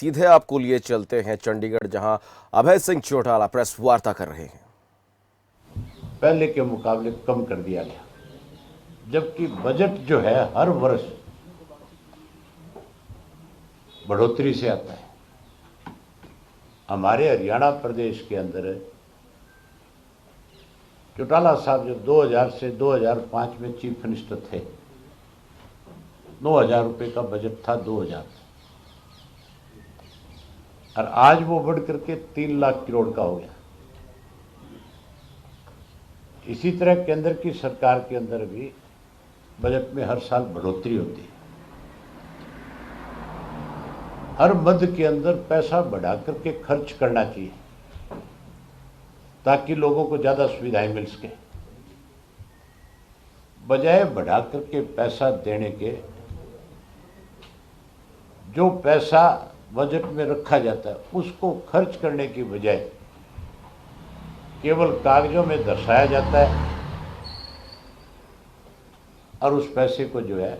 सीधे आपको लिए चलते हैं चंडीगढ़, जहां अभय सिंह चौटाला प्रेस वार्ता कर रहे हैं। पहले के मुकाबले कम कर दिया गया, जबकि बजट जो है हर वर्ष बढ़ोतरी से आता है। हमारे हरियाणा प्रदेश के अंदर चौटाला साहब जब 2000 से 2005 में चीफ मिनिस्टर थे, 9,000 रुपये का बजट था 2000 से, और आज वो बढ़ करके 3 लाख करोड़ का हो गया। इसी तरह केंद्र की सरकार के अंदर भी बजट में हर साल बढ़ोतरी होती है। हर मद के अंदर पैसा बढ़ा करके खर्च करना चाहिए ताकि लोगों को ज्यादा सुविधाएं मिल सके, बजाय बढ़ा करके पैसा देने के जो पैसा बजट में रखा जाता है उसको खर्च करने की बजाय केवल कागजों में दर्शाया जाता है और उस पैसे को जो है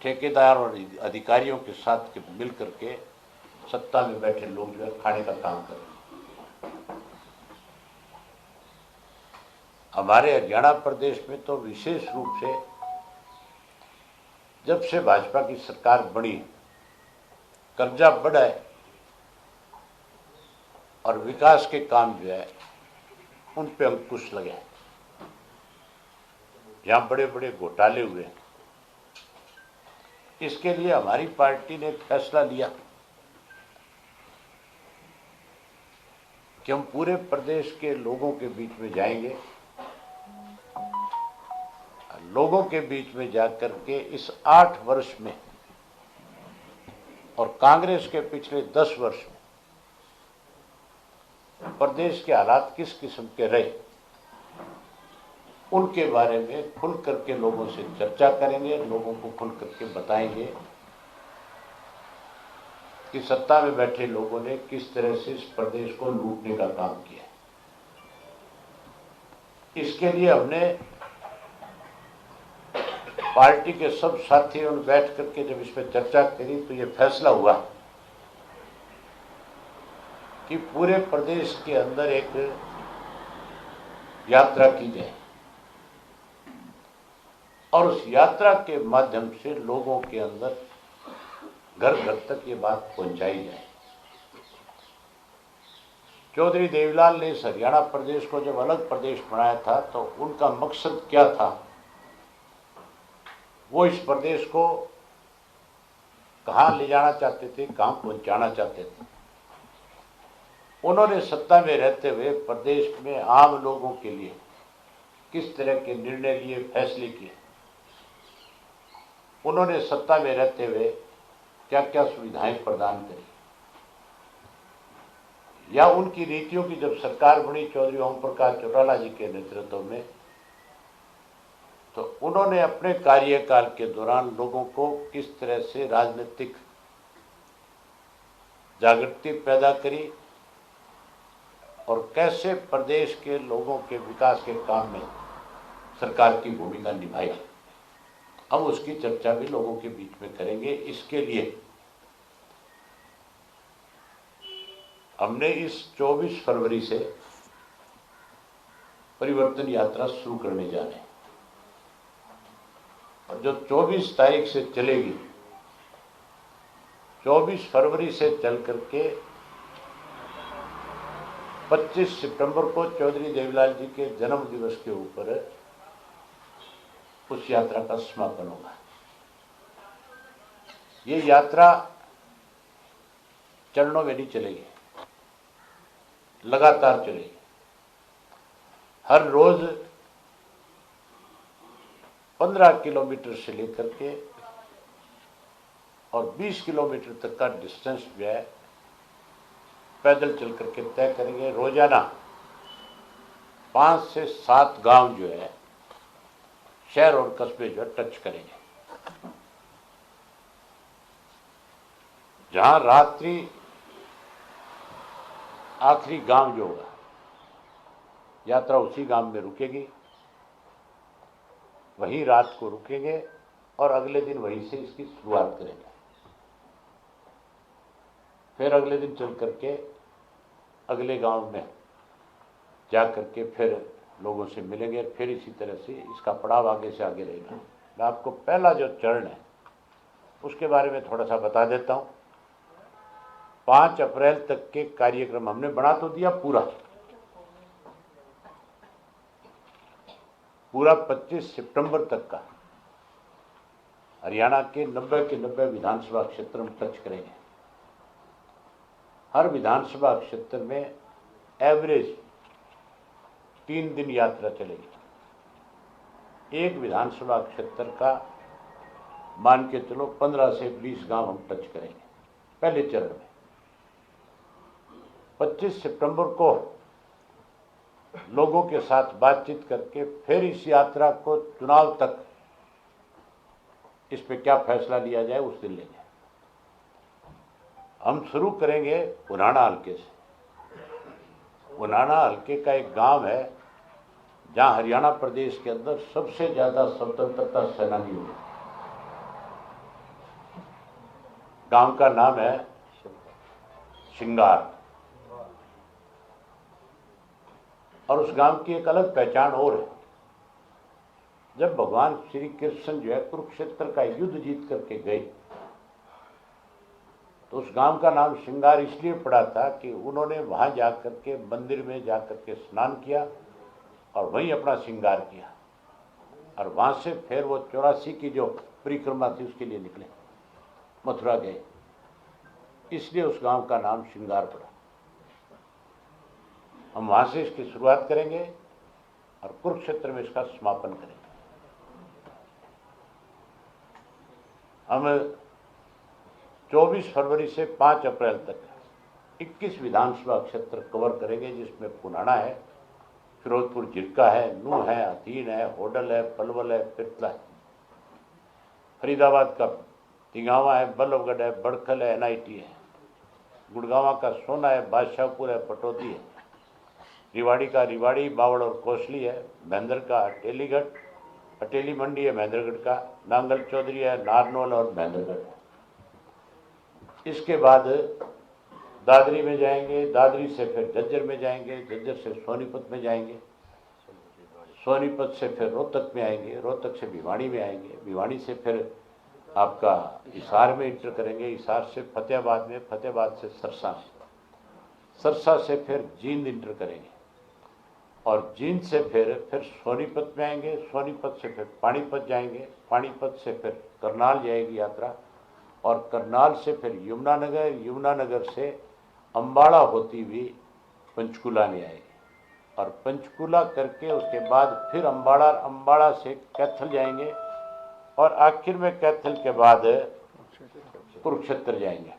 ठेकेदार और अधिकारियों के साथ मिल करके सत्ता में बैठे लोग जो है खाने का काम कर रहे हैं। हमारे हरियाणा प्रदेश में तो विशेष रूप से जब से भाजपा की सरकार बनी, कर्जा बढ़ा है और विकास के काम जो है उन पे अंकुश लगे हैं। जहां बड़े बड़े घोटाले हुए हैं, इसके लिए हमारी पार्टी ने फैसला लिया कि हम पूरे प्रदेश के लोगों के बीच में जाएंगे, लोगों के बीच में जाकर के इस 8 वर्ष में और कांग्रेस के पिछले 10 वर्ष में प्रदेश के हालात किस किस्म के रहे उनके बारे में खुल करके लोगों से चर्चा करेंगे, लोगों को खुल करके बताएंगे कि सत्ता में बैठे लोगों ने किस तरह से इस प्रदेश को लूटने का काम किया। इसके लिए हमने पार्टी के सब साथियों ने बैठ करके जब इस पर चर्चा करी तो ये फैसला हुआ कि पूरे प्रदेश के अंदर एक यात्रा की जाए और उस यात्रा के माध्यम से लोगों के अंदर घर घर तक ये बात पहुंचाई जाए। चौधरी देवीलाल ने इस हरियाणा प्रदेश को जब अलग प्रदेश बनाया था तो उनका मकसद क्या था, वो इस प्रदेश को कहाँ ले जाना चाहते थे, कहाँ पहुंचाना चाहते थे। उन्होंने सत्ता में रहते हुए प्रदेश में आम लोगों के लिए किस तरह के निर्णय लिए, फैसले किए, उन्होंने सत्ता में रहते हुए क्या क्या सुविधाएं प्रदान करी, या उनकी नीतियों की जब सरकार बनी चौधरी ओम प्रकाश चौटाला जी के नेतृत्व में, तो उन्होंने अपने कार्यकाल के दौरान लोगों को किस तरह से राजनीतिक जागृति पैदा करी और कैसे प्रदेश के लोगों के विकास के काम में सरकार की भूमिका निभाई। हम उसकी चर्चा भी लोगों के बीच में करेंगे। इसके लिए हमने इस 24 फरवरी से परिवर्तन यात्रा शुरू करने जा रहे हैं और जो 24 तारीख से चलेगी, 24 फरवरी से चल करके 25 सितंबर को चौधरी देवीलाल जी के जन्म दिवस के ऊपर उस यात्रा का समापन होगा। ये यात्रा चरणों में नहीं चलेगी, लगातार चलेगी। हर रोज 15 किलोमीटर से लेकर के और 20 किलोमीटर तक का डिस्टेंस जो है पैदल चल करके तय करेंगे। रोजाना 5 से 7 गांव जो है, शहर और कस्बे जो है टच करेंगे। जहां रात्रि आखिरी गांव जो होगा, यात्रा उसी गांव में रुकेगी, वहीं रात को रुकेंगे और अगले दिन वहीं से इसकी शुरुआत करेंगे। फिर अगले दिन चल करके अगले गांव में जा करके फिर लोगों से मिलेंगे, फिर इसी तरह से इसका पड़ाव आगे से आगे रहेगा। मैं आपको पहला जो चरण है उसके बारे में थोड़ा सा बता देता हूँ। 5 अप्रैल तक के कार्यक्रम हमने बना तो दिया पूरा 25 सितंबर तक का हरियाणा के 90 के 90 विधानसभा क्षेत्र में टच करेंगे। हर विधानसभा क्षेत्र में एवरेज 3 दिन यात्रा चलेगी। एक विधानसभा क्षेत्र का मान के चलो 15 से 20 गांव हम टच करेंगे पहले चरण में। 25 सितंबर को लोगों के साथ बातचीत करके फिर इस यात्रा को चुनाव तक इस पे क्या फैसला लिया जाए उस दिन लेंगे। हम शुरू करेंगे उनाना हल्के से। उनाना हल्के का एक गांव है जहां हरियाणा प्रदेश के अंदर सबसे ज्यादा स्वतंत्रता सेनानी हुए। गांव का नाम है शिंगार, और उस गांव की एक अलग पहचान और है। जब भगवान श्री कृष्ण जो है कुरुक्षेत्र का युद्ध जीत करके गए तो उस गांव का नाम शिंगार इसलिए पड़ा था कि उन्होंने वहां जाकर के मंदिर में जाकर के स्नान किया और वहीं अपना श्रृंगार किया, और वहां से फिर वो 84 की जो परिक्रमा थी उसके लिए निकले, मथुरा गए, इसलिए उस गांव का नाम श्रृंगार पड़ा। हम वहां से इसकी शुरुआत करेंगे और कुरुक्षेत्र में इसका समापन करेंगे। हम 24 फरवरी से 5 अप्रैल तक 21 विधानसभा क्षेत्र कवर करेंगे, जिसमें पुनाना है, फिरोजपुर जिरका है, नूह है, हथीन है, होडल है, पलवल है, पिरतला है, फरीदाबाद का तिगावा है, बल्लभगढ़ है, बड़खल है, NIT है, गुड़गांवा का सोना है, बादशाहपुर है, पटौदी है, रिवाड़ी का रिवाड़ी, बावड़ और कोसली है, महेंद्र का अटेलीगढ़, अटेली मंडी है महेंद्रगढ़ का, नांगल चौधरी है, नारनौल और महेंद्रगढ़। इसके बाद दादरी में जाएंगे, दादरी से फिर झज्जर में जाएंगे, झज्जर से सोनीपत में जाएंगे, सोनीपत से फिर रोहतक में आएंगे, रोहतक से भिवाड़ी में आएंगे, भिवाड़ी से फिर आपका हिसार में इंटर करेंगे, हिसार से फतेहाबाद में, फतेहाबाद से सरसा में, सरसा से फिर जींद इंटर करेंगे, और जींद से फिर सोनीपत में आएंगे, सोनीपत से फिर पानीपत जाएंगे, पानीपत से फिर करनाल जाएगी यात्रा, और करनाल से फिर यमुनानगर, यमुनानगर से अम्बाड़ा होती हुई पंचकुला में आएगी, और पंचकुला करके उसके बाद फिर अम्बाड़ा, अम्बाड़ा से कैथल जाएंगे, और आखिर में कैथल के बाद कुरुक्षेत्र जाएंगे।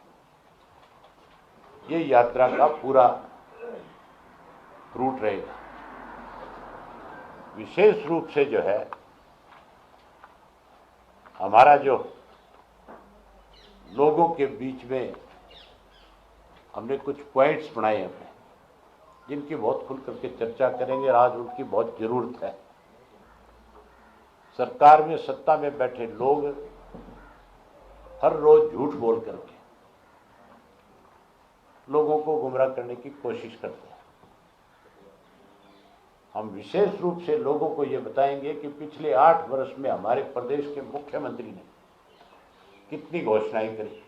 ये यात्रा का पूरा रूट रहेगा। विशेष रूप से जो है हमारा जो लोगों के बीच में हमने कुछ पॉइंट्स बनाए हैं जिनकी बहुत खुल करके चर्चा करेंगे, और आज उनकी बहुत जरूरत है। सरकार में, सत्ता में बैठे लोग हर रोज झूठ बोल करके लोगों को गुमराह करने की कोशिश करते हैं। हम विशेष रूप से लोगों को ये बताएंगे कि पिछले 8 वर्ष में हमारे प्रदेश के मुख्यमंत्री ने कितनी घोषणाएं करी,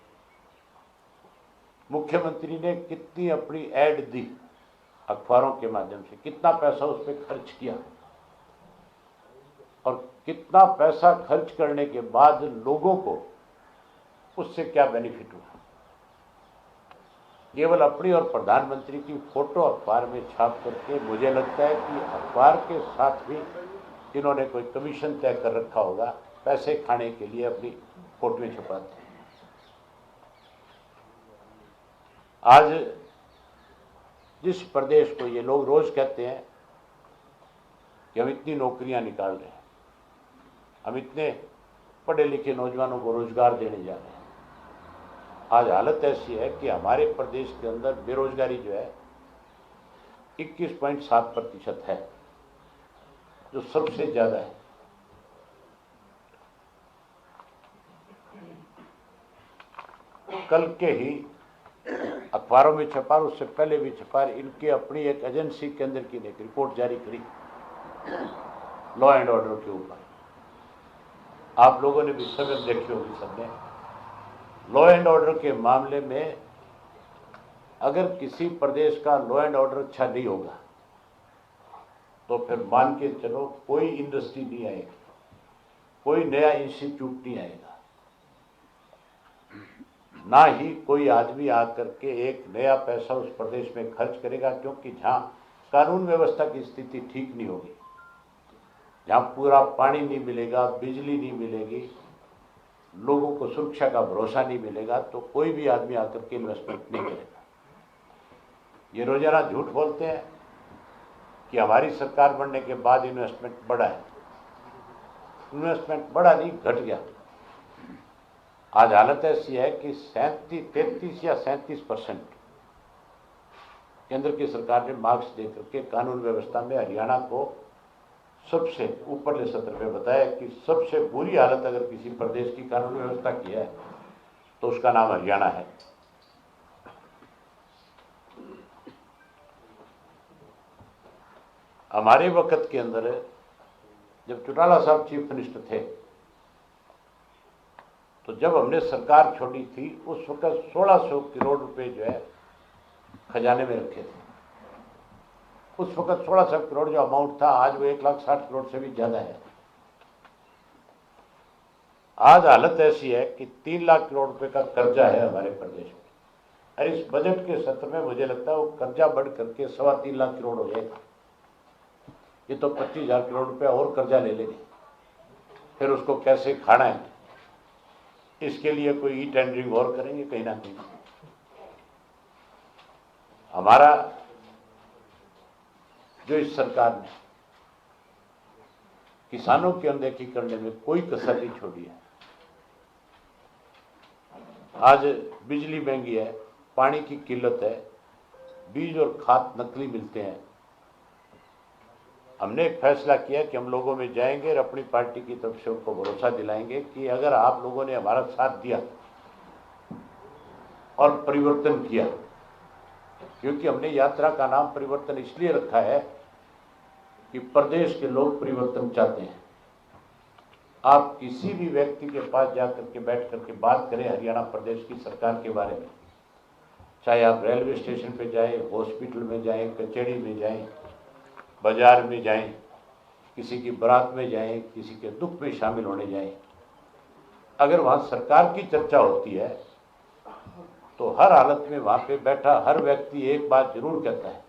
मुख्यमंत्री ने कितनी अपनी एड दी अखबारों के माध्यम से, कितना पैसा उस पर खर्च किया, और कितना पैसा खर्च करने के बाद लोगों को उससे क्या बेनिफिट हुआ। केवल अपनी और प्रधानमंत्री की फोटो अखबार में छाप करके मुझे लगता है कि अखबार के साथ भी इन्होंने कोई कमीशन तय कर रखा होगा, पैसे खाने के लिए अपनी फोटोएं छुपाते हैं। आज जिस प्रदेश को ये लोग रोज कहते हैं कि हम इतनी नौकरियां निकाल रहे हैं, हम इतने पढ़े लिखे नौजवानों को रोजगार देने जा रहे हैं, आज हालत ऐसी है कि हमारे प्रदेश के अंदर बेरोजगारी जो है 21.7% है, जो सबसे ज्यादा है। कल के ही अखबारों में छपा, उससे पहले भी छपा, इनकी अपनी एक एजेंसी केंद्र की ने एक रिपोर्ट जारी करी लॉ एंड ऑर्डर के ऊपर। आप लोगों ने भी सब देखी होगी सबने। लॉ एंड ऑर्डर के मामले में अगर किसी प्रदेश का लॉ एंड ऑर्डर अच्छा नहीं होगा तो फिर मान के चलो कोई इंडस्ट्री नहीं आएगी, कोई नया इंस्टीट्यूट नहीं आएगा, ना ही कोई आदमी आकर के एक नया पैसा उस प्रदेश में खर्च करेगा, क्योंकि जहाँ कानून व्यवस्था की स्थिति ठीक नहीं होगी, जहाँ पूरा पानी नहीं मिलेगा, बिजली नहीं मिलेगी, लोगों को सुरक्षा का भरोसा नहीं मिलेगा, तो कोई भी आदमी आकर के इन्वेस्टमेंट नहीं करेगा। ये रोजाना झूठ बोलते हैं कि हमारी सरकार बनने के बाद इन्वेस्टमेंट बढ़ा है। इन्वेस्टमेंट बढ़ा नहीं, घट गया। आज हालत ऐसी है कि 33 या 37% केंद्र की सरकार ने मार्क्स देकर के कानून व्यवस्था में हरियाणा को सबसे ऊपरले सत्र पे बताया कि सबसे बुरी हालत अगर किसी प्रदेश की कानून व्यवस्था की है तो उसका नाम हरियाणा है। हमारे वक्त के अंदर जब चौटाला साहब चीफ मिनिस्टर थे तो जब हमने सरकार छोड़ी थी उस वक्त 1600 करोड़ रुपए जो है खजाने में रखे थे। उस वक्त 1600 करोड़ जो अमाउंट था, आज वो 1,60,000 करोड़ से भी ज्यादा है। आज हालत ऐसी है कि 3 लाख करोड़ रुपए का कर्जा है हमारे प्रदेश में, और इस बजट के सत्र में मुझे लगता है वो कर्जा बढ़ करके 3.25 लाख करोड़ हो जाएगा। ये तो 25,000 करोड़ रुपए और कर्जा ले लेंगे, फिर उसको कैसे खाना है, इसके लिए कोई ई टेंडरिंग और करेंगे कहीं ना कहीं। हमारा जो इस सरकार ने किसानों की अनदेखी करने में कोई कसर नहीं छोड़ी है। आज बिजली महंगी है, पानी की किल्लत है, बीज और खाद नकली मिलते हैं। हमने एक फैसला किया कि हम लोगों में जाएंगे और अपनी पार्टी की तरफ से उनको भरोसा दिलाएंगे कि अगर आप लोगों ने हमारा साथ दिया और परिवर्तन किया, क्योंकि हमने यात्रा का नाम परिवर्तन इसलिए रखा है कि प्रदेश के लोग परिवर्तन चाहते हैं। आप किसी भी व्यक्ति के पास जाकर के बैठ करके बात करें हरियाणा प्रदेश की सरकार के बारे में, चाहे आप रेलवे स्टेशन पे जाएं, हॉस्पिटल में जाएं, कचहरी में जाएं, बाजार में जाएं, किसी की बारात में जाएं, किसी के दुख में शामिल होने जाएं, अगर वहाँ सरकार की चर्चा होती है तो हर हालत में वहाँ पे बैठा हर व्यक्ति एक बात जरूर कहता है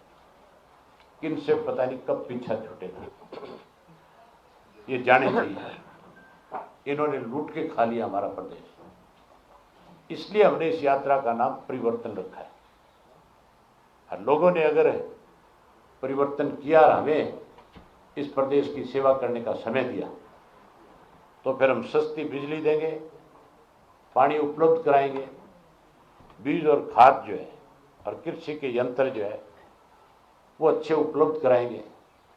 कि इनसे पता नहीं कब पीछा छूटेगा। ये जाने चाहिए, इन्होंने लूट के खा लिया हमारा प्रदेश। इसलिए हमने इस यात्रा का नाम परिवर्तन रखा है। हर लोगों ने अगर परिवर्तन किया और हमें इस प्रदेश की सेवा करने का समय दिया तो फिर हम सस्ती बिजली देंगे, पानी उपलब्ध कराएंगे, बीज और खाद जो है और कृषि के यंत्र जो है वो अच्छे उपलब्ध कराएंगे,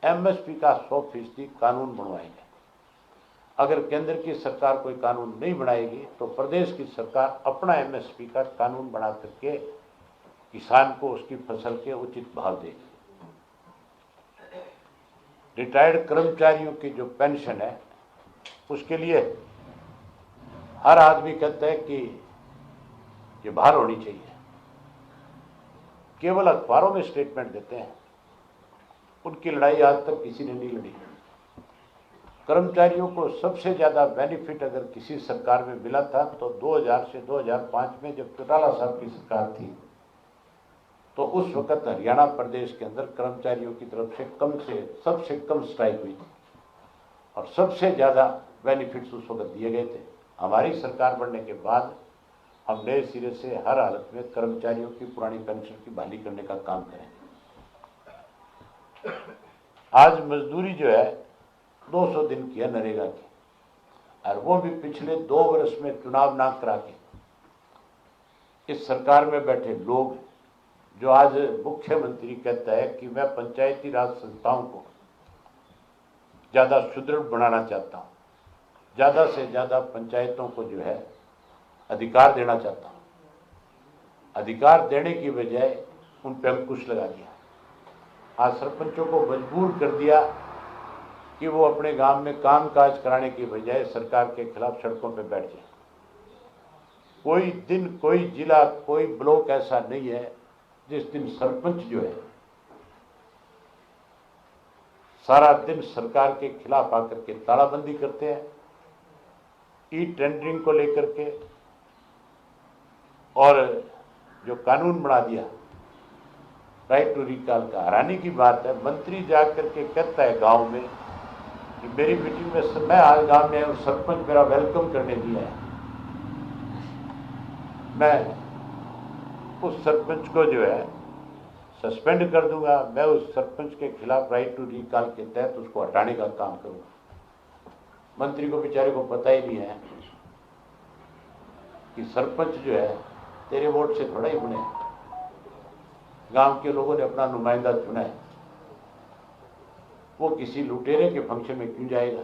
एमएसपी का 100% कानून बनवाएंगे। अगर केंद्र की सरकार कोई कानून नहीं बनाएगी तो प्रदेश की सरकार अपना एमएसपी का कानून बना करके किसान को उसकी फसल के उचित भाव देगी। रिटायर्ड कर्मचारियों की जो पेंशन है उसके लिए हर आदमी कहता है कि ये बाहर होनी चाहिए, केवल अखबारों में स्टेटमेंट देते हैं। उनकी लड़ाई आज तक किसी ने नहीं लड़ी। कर्मचारियों को सबसे ज्यादा बेनिफिट अगर किसी सरकार में मिला था तो 2000 से 2005 में जब चौटाला साहब की सरकार थी तो उस वक्त हरियाणा प्रदेश के अंदर कर्मचारियों की तरफ से सबसे कम स्ट्राइक हुई थी और सबसे ज्यादा बेनिफिट्स उस वक्त दिए गए थे। हमारी सरकार बनने के बाद हम नए सिरे से हर हालत में कर्मचारियों की पुरानी पेंशन की बहाली करने का काम करें। आज मजदूरी जो है 200 दिन की है नरेगा की, और वो भी पिछले 2 वर्ष में चुनाव ना करा के इस सरकार में बैठे लोग, जो आज मुख्यमंत्री कहता है कि मैं पंचायती राज संस्थाओं को ज्यादा सुदृढ़ बनाना चाहता हूं, ज्यादा से ज्यादा पंचायतों को जो है अधिकार देना चाहता हूं। अधिकार देने की बजाय उन पर अंकुश लगा दिया। आज सरपंचों को मजबूर कर दिया कि वो अपने गांव में काम काज कराने की बजाय सरकार के खिलाफ सड़कों पर बैठ जाए। कोई दिन, कोई जिला, कोई ब्लॉक ऐसा नहीं है जिस दिन सरपंच जो है सारा दिन सरकार के खिलाफ आकर के तालाबंदी करते हैं, ई टेंडरिंग को लेकर के, और जो कानून बना दिया राइट टू रिकॉल का। हैरानी की बात है, मंत्री जाकर के कहता है गांव में कि मेरी मीटिंग में मैं आज गांव में आया, सरपंच मेरा वेलकम करने दिया है, मैं उस सरपंच को जो है सस्पेंड कर दूंगा, मैं उस सरपंच के खिलाफ राइट टू रिकॉल के तहत उसको हटाने का काम करूंगा। मंत्री को बेचारे को पता ही नहीं है कि सरपंच जो है तेरे वोट से थोड़ा ही बने, गांव के लोगों ने अपना नुमाइंदा चुना है, वो किसी लुटेरे के फंक्शन में क्यों जाएगा?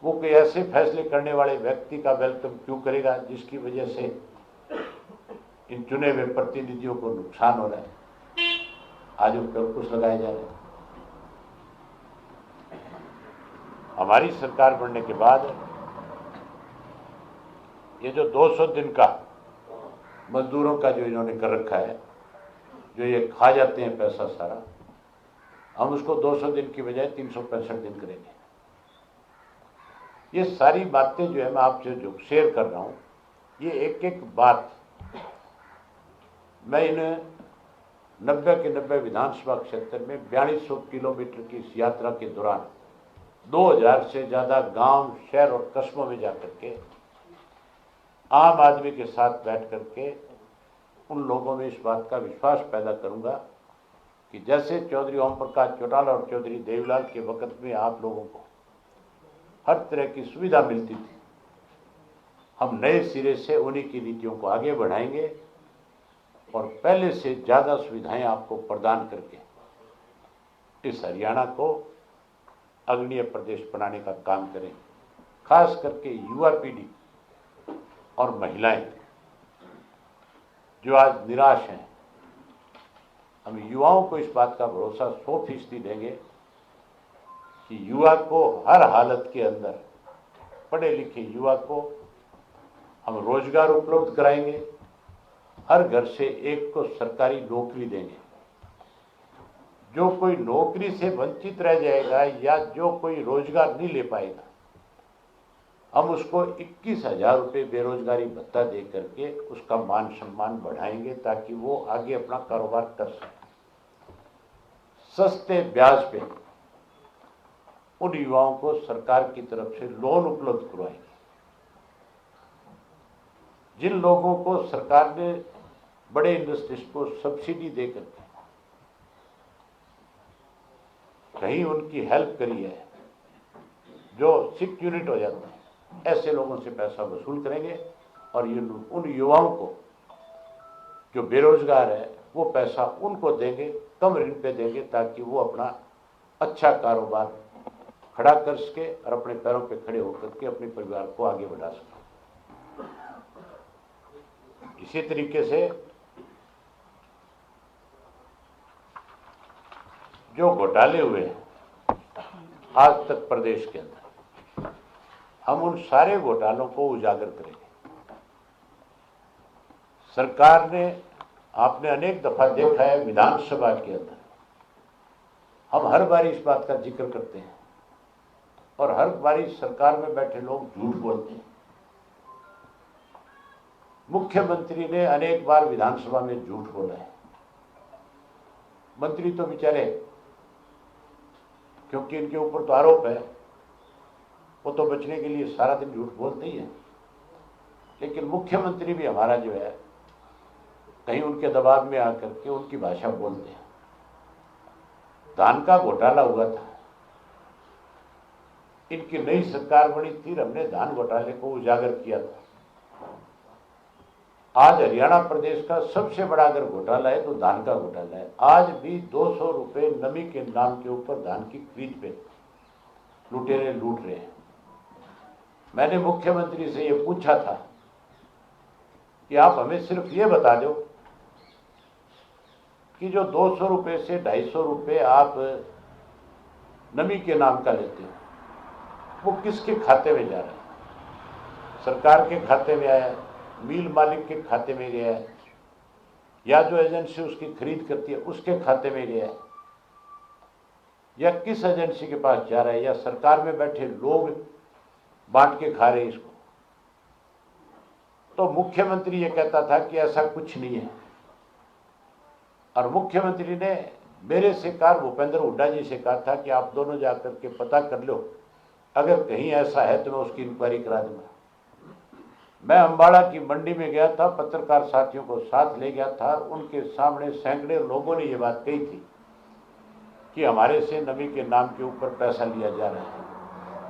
वो कोई ऐसे फैसले करने वाले व्यक्ति का वेलकम क्यों करेगा जिसकी वजह से इन चुने हुए प्रतिनिधियों को नुकसान हो रहा है? आज उन पर अंकुश लगाए जा रहे हैं। हमारी सरकार बनने के बाद ये जो 200 दिन का मजदूरों का जो इन्होंने कर रखा है, जो ये खा जाते हैं पैसा सारा, हम उसको 200 दिन की बजाय 365 दिन करेंगे। ये सारी बातें जो है मैं आपसे जो शेयर कर रहा हूं, ये एक एक बात मैं इन 90 के 90 विधानसभा क्षेत्र में 4200 किलोमीटर की इस यात्रा के दौरान 2000 से ज्यादा गांव, शहर और कस्बों में जाकर के आम आदमी के साथ बैठ करके उन लोगों में इस बात का विश्वास पैदा करूंगा कि जैसे चौधरी ओम प्रकाश चौटाला और चौधरी देवीलाल के वक्त में आप लोगों को हर तरह की सुविधा मिलती थी, हम नए सिरे से उन्हीं की नीतियों को आगे बढ़ाएंगे और पहले से ज़्यादा सुविधाएं आपको प्रदान करके इस हरियाणा को अग्रणीय प्रदेश बनाने का काम करें। खास करके युवा पीढ़ी और महिलाएं जो आज निराश हैं, हम युवाओं को इस बात का भरोसा 100% देंगे कि युवा को हर हालत के अंदर, पढ़े लिखे युवा को हम रोजगार उपलब्ध कराएंगे, हर घर से एक को सरकारी नौकरी देंगे। जो कोई नौकरी से वंचित रह जाएगा या जो कोई रोजगार नहीं ले पाएगा, हम उसको 21,000 रुपये बेरोजगारी भत्ता दे करके उसका मान सम्मान बढ़ाएंगे ताकि वो आगे अपना कारोबार कर सके। सस्ते ब्याज पे उन युवाओं को सरकार की तरफ से लोन उपलब्ध करवाएंगे। जिन लोगों को सरकार ने बड़े इंडस्ट्रीज को सब्सिडी देकर कहीं उनकी हेल्प करी है, जो सिक यूनिट हो जाते हैं, ऐसे लोगों से पैसा वसूल करेंगे और ये उन युवाओं को जो बेरोजगार है वो पैसा उनको देंगे, कम ऋण पे देंगे ताकि वो अपना अच्छा कारोबार खड़ा कर सके और अपने पैरों पे खड़े होकर के अपने परिवार को आगे बढ़ा सके। इसी तरीके से जो घोटाले हुए हैं आज तक प्रदेश के अंदर, हम उन सारे घोटालों को उजागर करेंगे। सरकार ने, आपने अनेक दफा देखा है विधानसभा के अंदर, हम हर बार इस बात का जिक्र करते हैं और हर बार सरकार में बैठे लोग झूठ बोलते हैं। मुख्यमंत्री ने अनेक बार विधानसभा में झूठ बोला है। मंत्री तो बेचारे, क्योंकि इनके ऊपर तो आरोप है, वो तो बचने के लिए सारा दिन झूठ बोलते ही हैं। लेकिन मुख्यमंत्री भी हमारा जो है कहीं उनके दबाव में आकर के उनकी भाषा बोलते हैं। धान का घोटाला हुआ था, इनकी नई सरकार बनी थी, हमने धान घोटाले को उजागर किया था। आज हरियाणा प्रदेश का सबसे बड़ा अगर घोटाला है तो धान का घोटाला है। आज भी 200 रुपये नमी के नाम के ऊपर धान की खरीद पे लुटेरे लूट रहे हैं। मैंने मुख्यमंत्री से ये पूछा था कि आप हमें सिर्फ ये बता दो कि जो 200 रुपये से 250 रुपये आप नमी के नाम का लेते हो वो किसके खाते में जा रहा है? सरकार के खाते में आया है, मिल मालिक के खाते में गया है, या जो एजेंसी उसकी खरीद करती है उसके खाते में गया है, या किस एजेंसी के पास जा रहा है, या सरकार में बैठे लोग बांट के खा रहे हैं इसको? तो मुख्यमंत्री ये कहता था कि ऐसा कुछ नहीं है, और मुख्यमंत्री ने मेरे से कहा, भूपेंद्र हुड्डा जी से कहा था कि आप दोनों जाकर के पता कर लो, अगर कहीं ऐसा है तो मैं उसकी इंक्वायरी करा दूंगा। मैं अम्बाड़ा की मंडी में गया था, पत्रकार साथियों को साथ ले गया था, उनके सामने सैकड़े लोगों ने ये बात कही थी कि हमारे से नमी के नाम के ऊपर पैसा लिया जा रहा है,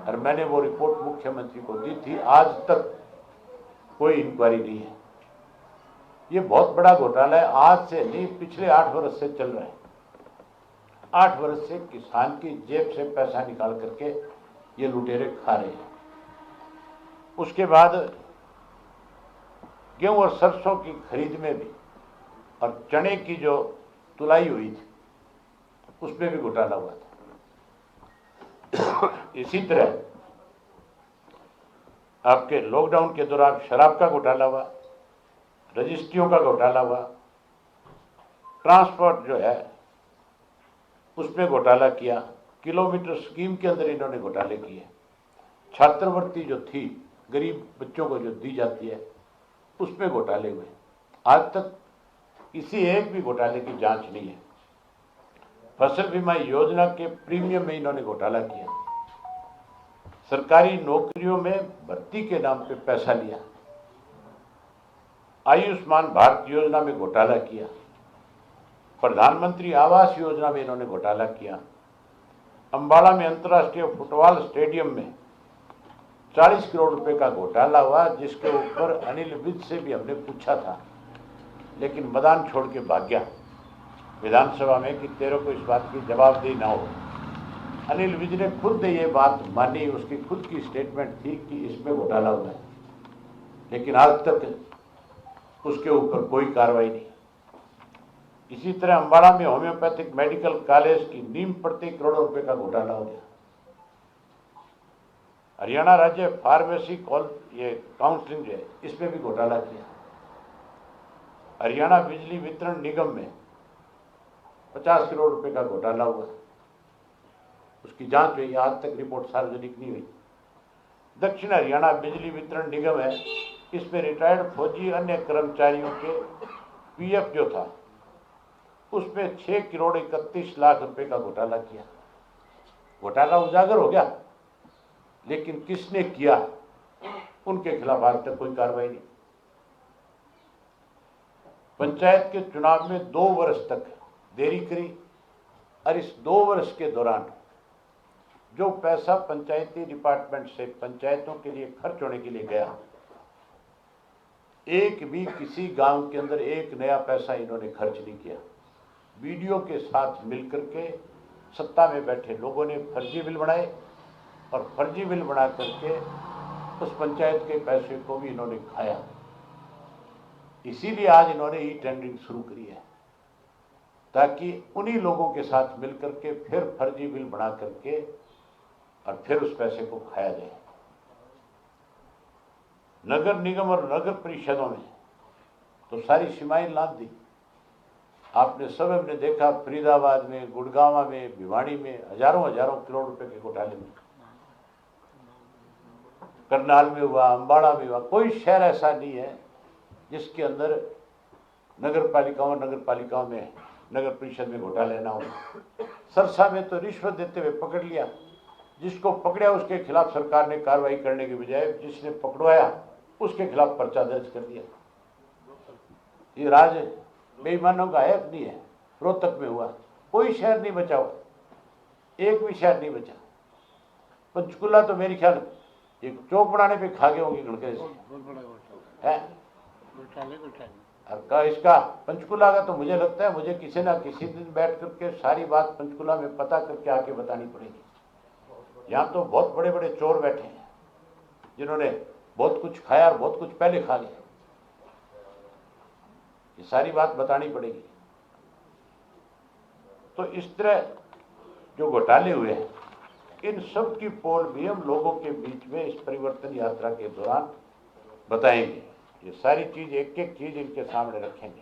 और मैंने वो रिपोर्ट मुख्यमंत्री को दी थी। आज तक कोई इंक्वायरी नहीं है। ये बहुत बड़ा घोटाला है, आज से नहीं पिछले 8 वर्ष से चल रहा है। 8 वर्ष से किसान की जेब से पैसा निकाल करके ये लुटेरे खा रहे हैं। उसके बाद गेहूं और सरसों की खरीद में भी, और चने की जो तुलाई हुई थी उसमें भी घोटाला हुआ था। इसी तरह आपके लॉकडाउन के दौरान शराब का घोटाला हुआ, रजिस्ट्रियों का घोटाला हुआ, ट्रांसपोर्ट जो है उसमें घोटाला किया, किलोमीटर स्कीम के अंदर इन्होंने घोटाले किए, छात्रवृत्ति जो थी गरीब बच्चों को जो दी जाती है उसमें घोटाले हुए। आज तक किसी एक भी घोटाले की जांच नहीं है। फसल बीमा योजना के प्रीमियम में इन्होंने घोटाला किया, सरकारी नौकरियों में भर्ती के नाम पे पैसा लिया, आयुष्मान भारत योजना में घोटाला किया, प्रधानमंत्री आवास योजना में इन्होंने घोटाला किया, अम्बाड़ा में अंतर्राष्ट्रीय फुटबॉल स्टेडियम में 40 करोड़ रुपए का घोटाला हुआ, जिसके ऊपर अनिल विज से भी हमने पूछा था, लेकिन मैदान छोड़ के भाग गया विधानसभा में कि तेरे को इस बात की जवाबदेही ना हो। अनिल विज ने खुद ये बात मानी, उसकी खुद की स्टेटमेंट थी कि इसमें घोटाला हुआ है, लेकिन आज तक उसके ऊपर कोई कार्रवाई नहीं। इसी तरह अम्बाड़ा में होम्योपैथिक मेडिकल कॉलेज की नींव प्रति करोड़ों रुपए का घोटाला हो गया। हरियाणा राज्य फार्मेसी काउंसिलिंग जो है इसमें भी घोटाला किया। हरियाणा बिजली वितरण निगम में 50 करोड़ रुपए का घोटाला हुआ, उसकी जांच हुई, आज तक रिपोर्ट सार्वजनिक नहीं हुई। दक्षिण हरियाणा बिजली वितरण निगम है, इसमें रिटायर्ड फौजी अन्य कर्मचारियों के पीएफ जो था उसमें 6 करोड़ 31 लाख रुपए का घोटाला किया। घोटाला उजागर हो गया, लेकिन किसने किया उनके खिलाफ आज तक कोई कार्रवाई नहीं। पंचायत के चुनाव में 2 वर्ष तक देरी करी, और इस 2 वर्ष के दौरान जो पैसा पंचायती डिपार्टमेंट से पंचायतों के लिए खर्च होने के लिए गया, एक भी किसी गांव के अंदर एक नया पैसा इन्होंने खर्च नहीं किया। बीडीओ के साथ मिलकर के सत्ता में बैठे लोगों ने फर्जी बिल बनाए, और फर्जी बिल बना करके उस पंचायत के पैसे को भी इन्होंने खाया। इसीलिए आज इन्होंने ई टेंडरिंग शुरू करी है, ताकि उन्हीं लोगों के साथ मिलकर के फिर फर्जी बिल बना करके और फिर उस पैसे को खाया जाए। नगर निगम और नगर परिषदों में तो सारी सीमाएं लाद दी। आपने सब हमने देखा, फरीदाबाद में, गुड़गांव में, भिवाड़ी में हजारों करोड़ रुपए के घोटाले में, करनाल में हुआ, अम्बाड़ा में हुआ। कोई शहर ऐसा नहीं है जिसके अंदर नगर पालिकाओं में नगर परिषद में घोटाले ना हो। सरसा में तो रिश्वत देते हुए पकड़ लिया, जिसको पकड़ा उसके खिलाफ सरकार ने कार्रवाई करने के बजाय जिसने पकड़वाया उसके खिलाफ पर्चा दर्ज कर दिया। ये राज बेईमानों का है नहीं है। रोहतक में हुआ, कोई शहर नहीं बचा हुआ, एक भी शहर नहीं बचा। पंचकुला तो मेरी ख्याल एक चौक बनाने पे खा गए होंगे गणकरे से है। और इसका पंचकुला का तो मुझे लगता है मुझे किसी ना किसी दिन बैठ करके सारी बात पंचकुला में पता करके आके बतानी पड़ेगी। यहाँ तो बहुत बड़े बड़े चोर बैठे हैं जिन्होंने बहुत कुछ खाया और बहुत कुछ पहले खा लिया। ये सारी बात बतानी पड़ेगी। तो इस तरह जो घोटाले हुए हैं, इन सब की पोल भी हम लोगों के बीच में इस परिवर्तन यात्रा के दौरान बताएंगे। ये सारी चीज, एक एक चीज इनके सामने रखेंगे।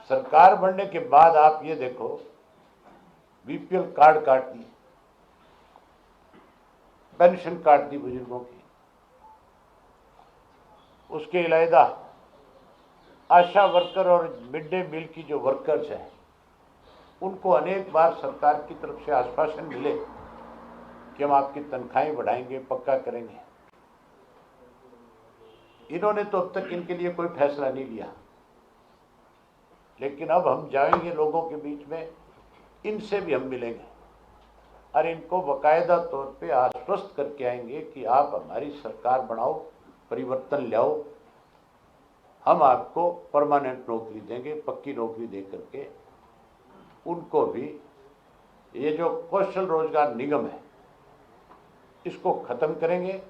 सरकार बनने के बाद आप ये देखो, बीपीएल कार्ड काट दिए, पेंशन काट दी बुजुर्गों की, उसके अलावा आशा वर्कर और मिड डे मील की जो वर्कर्स हैं, उनको अनेक बार सरकार की तरफ से आश्वासन मिले कि हम आपकी तनख्वाहें बढ़ाएंगे, पक्का करेंगे। इन्होंने तो अब तक इनके लिए कोई फैसला नहीं लिया, लेकिन अब हम जाएंगे लोगों के बीच में, इनसे भी हम मिलेंगे और इनको बाकायदा तौर पे आश्वस्त करके आएंगे कि आप हमारी सरकार बनाओ, परिवर्तन लाओ, हम आपको परमानेंट नौकरी देंगे, पक्की नौकरी दे करके उनको भी ये जो कौशल रोजगार निगम है इसको खत्म करेंगे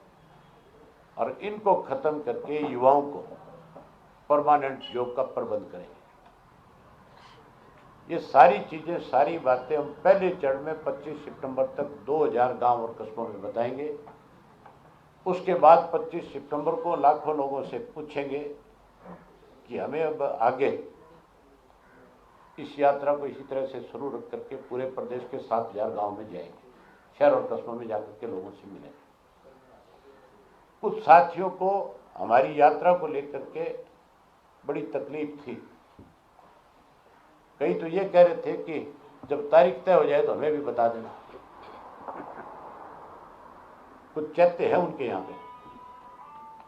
और इनको खत्म करके युवाओं को परमानेंट जॉब का प्रबंध करेंगे। ये सारी चीजें, सारी बातें हम पहले चरण में 25 सितंबर तक 2000 गांव और कस्बों में बताएंगे। उसके बाद 25 सितंबर को लाखों लोगों से पूछेंगे कि हमें अब आगे इस यात्रा को इसी तरह से शुरू रख करके पूरे प्रदेश के 7000 गांव में जाएंगे, शहर और कस्बों में जाकर के लोगों से मिलेंगे। कुछ साथियों को हमारी यात्रा को लेकर के बड़ी तकलीफ थी। कई तो ये कह रहे थे कि जब तारीख तय हो जाए तो हमें भी बता देना। कुछ चैत्य है उनके यहाँ पे,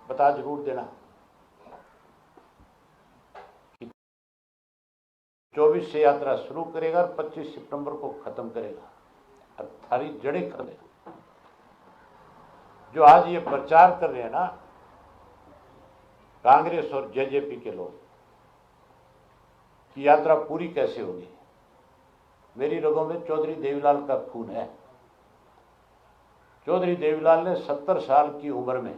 बता जरूर देना। 24 से यात्रा शुरू करेगा और 25 सितंबर को खत्म करेगा और सारी जड़ें कर देगा। जो आज ये प्रचार कर रहे हैं ना कांग्रेस और जेजेपी के लोग कि यात्रा पूरी कैसे होगी, मेरी रगों में चौधरी देवीलाल का खून है। चौधरी देवीलाल ने 70 साल की उम्र में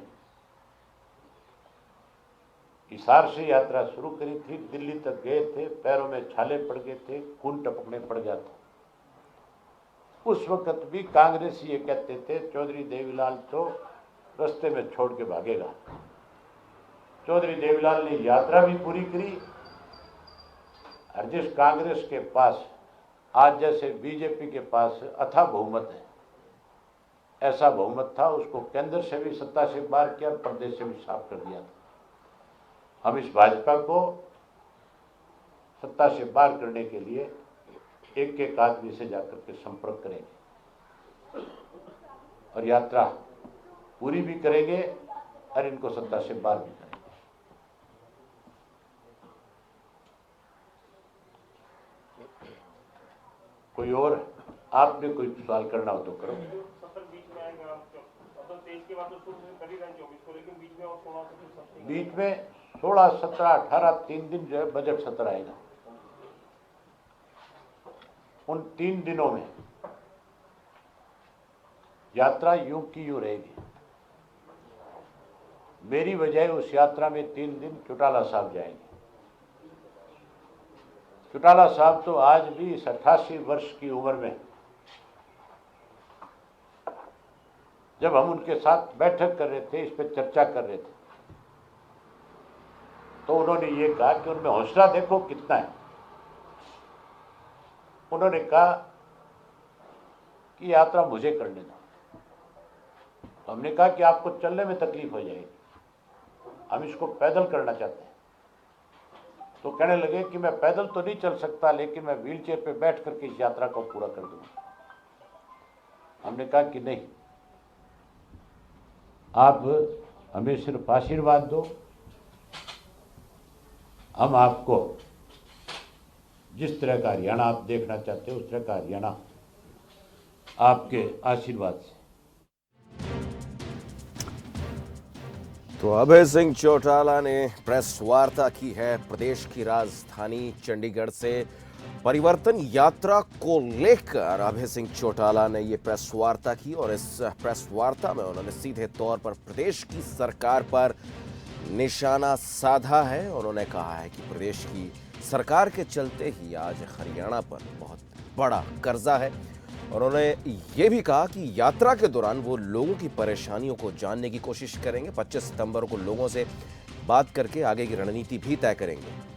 हिसार से यात्रा शुरू करी थी, दिल्ली तक गए थे, पैरों में छाले पड़ गए थे, खून टपकने पड़ गया था। उस वक्त भी कांग्रेस ये कहते थे चौधरी देवीलाल तो रास्ते में छोड़ के भागेगा। चौधरी देवीलाल ने यात्रा भी पूरी करी और जिस कांग्रेस के पास आज जैसे बीजेपी के पास अथाह बहुमत है, ऐसा बहुमत था, उसको केंद्र से भी सत्ता से बाहर किया, प्रदेश से भी साफ कर दिया था। हम इस भाजपा को सत्ता से बाहर करने के लिए एक एक आदमी से जाकर के संपर्क करेंगे और यात्रा पूरी भी करेंगे और इनको सत्ता से बाहर भी करेंगे। कोई और आपने कोई सवाल करना हो तो करो। बीच में 16, 17, 18 3 दिन जो है बजट सत्र आएगा। उन 3 दिनों में यात्रा यूं की यूं रहेगी। मेरी बजाय उस यात्रा में 3 दिन चौटाला साहब जाएंगे। चौटाला साहब तो आज भी इस 88 वर्ष की उम्र में, जब हम उनके साथ बैठक कर रहे थे, इस पर चर्चा कर रहे थे, तो उन्होंने ये कहा कि उनमें हौसला देखो कितना है। उन्होंने कहा कि यात्रा मुझे करने दो। हमने कहा कि आपको चलने में तकलीफ हो जाएगी, हम इसको पैदल करना चाहते हैं। तो कहने लगे कि मैं पैदल तो नहीं चल सकता, लेकिन मैं व्हीलचेयर पे बैठ करके इस यात्रा को पूरा कर दूंगा। हमने कहा कि नहीं, आप हमें सिर्फ आशीर्वाद दो, हम आपको जिस तरह का हरियाणा आप देखना चाहते हो उस तरह का हरियाणा आपके आशीर्वाद से। तो अभय सिंह चौटाला ने प्रेस वार्ता की है प्रदेश की राजधानी चंडीगढ़ से। परिवर्तन यात्रा को लेकर अभय सिंह चौटाला ने ये प्रेस वार्ता की और इस प्रेस वार्ता में उन्होंने सीधे तौर पर प्रदेश की सरकार पर निशाना साधा है। उन्होंने कहा है कि प्रदेश की सरकार के चलते ही आज हरियाणा पर बहुत बड़ा कर्जा है। उन्होंने ये भी कहा कि यात्रा के दौरान वो लोगों की परेशानियों को जानने की कोशिश करेंगे। 25 सितंबर को लोगों से बात करके आगे की रणनीति भी तय करेंगे।